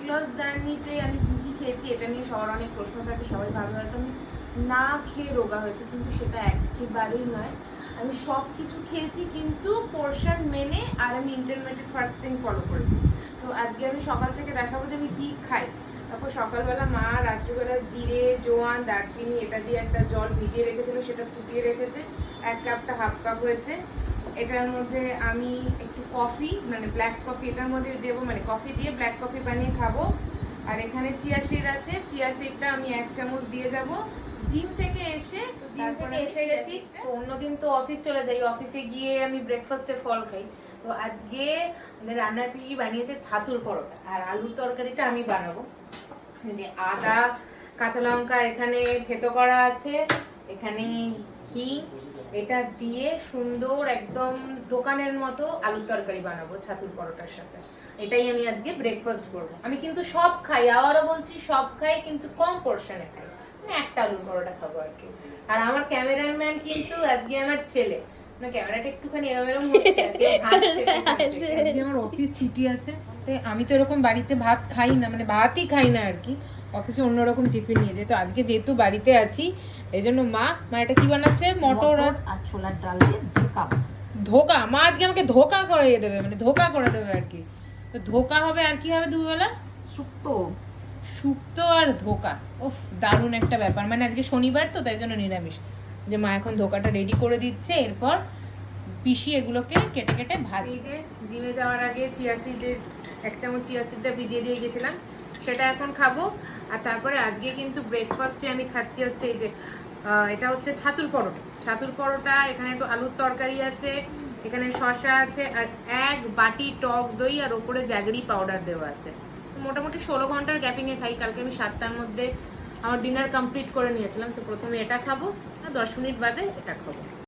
Loss জার্নিতে আমি কী কী খেয়েছি এটা নিয়ে সবার অনেক প্রশ্ন থাকে, সবাই ভাবে হয়তো আমি না খেয়ে রোগা হয়েছে, কিন্তু সেটা একেবারেই নয়। আমি সব কিছু খেয়েছি কিন্তু পোর্শন মেনে, আর আমি ইন্টারমিডিয়েট ফাস্টিং ফলো করেছি। তো আজকে আমি সকাল থেকে দেখাবো যে আমি কী খাই। তারপর সকালবেলা মা রাত্রিবেলা জিরে, জোয়ান, দারচিনি এটা দিয়ে একটা জল ভিজিয়ে রেখেছিল, সেটা ফুটিয়ে রেখেছে। 1 কাপটা 1/2 কাপ হয়েছে। এটার মধ্যে আমি একটু কফি, মানে ব্ল্যাক কফি এটার মধ্যে দেবো, মানে কফি দিয়ে ব্ল্যাক কফি বানিয়ে খাবো। আর এখানে চিয়া সিড আছে, চিয়া সিডটা আমি 1 চামচ দিয়ে যাব। জিম থেকে এসে এসে গেছি, তো অন্যদিন তো অফিস চলে যাই, অফিসে গিয়ে আমি ব্রেকফাস্টের ফল খাই। তো আজকে রান্নার পিসি বানিয়েছে ছাতুর পরোটা, আর আলুর তরকারিটা আমি বানাবো। যে আদা, কাঁচা লঙ্কা এখানে থেতো করা আছে, এখানে হিং, এটা দিয়ে সুন্দর একদম দোকানের মতো আলুর তরকারি বানাবো ছাতুর পরোটার সাথে। এটাই আমি আজকে ব্রেকফাস্ট করবো। আমি কিন্তু সব খাই, আবারও বলছি সব খাই, কিন্তু কম পোর্শনে খাই, মানে একটা আলুর পরোটা খাবো আর কি। আর আমার ক্যামেরাম্যান কিন্তু আজকে আমার ছেলে, না ক্যামেরাটা একটুখানি এরম এরম হচ্ছে আর কি, হাসছে পেছন থেকে। আজকে আমার অফিস ছুটি আছে, তাই আমি তো এরকম বাড়িতে ভাত খাই না, মানে ভাতই খাই না আর কি, অফিসে অন্যরকম টিফিন নিয়ে যায়। তো আজকে যেহেতু বাড়িতে আছি এই জন্য মা এটা কি বানাচ্ছে, মটর আর ছোলার ডাল দিয়ে ধোকা। ধোকা, মা আজকে আমাকে ধোকা করিয়ে দেবে, মানে ধোকা করে দেবে আর কি। তো ধোকা হবে, আর কি হবে দুবেলা? শুক্তো। শুক্তো আর ধোকা, উফ দারুণ একটা ব্যাপার। মানে আজকে শনিবার তো তাই জন্য নিরামিষ। যে মা এখন ধোকাটা রেডি করে দিচ্ছে, এরপর পিষি এগুলোকে কেটে কেটে ভাজি। এই যে জিমে যাওয়ার আগে চিয়া সিডের 1 চামচ চিয়া সিডটা ভিজিয়ে দিয়ে গেছিলাম, সেটা এখন খাবো। আর তারপরে আজকে কিন্তু ব্রেকফাস্টে আমি খাচ্ছি হচ্ছে এই যে এটা হচ্ছে ছাতুর পরোটা। ছাতুর পরোটা, এখানে একটু আলুর তরকারি আছে, এখানে শসা আছে, আর 1 বাটি টক দই, আর ওপরে জ্যাগরি পাউডার দেওয়া আছে। মোটামুটি 16 ঘন্টার গ্যাপিংয়ে খাই। কালকে আমি 7টার মধ্যে আমার ডিনার কমপ্লিট করে নিয়েছিলাম। তো প্রথমে এটা খাবো, আর 10 মিনিট বাদে এটা খাবো।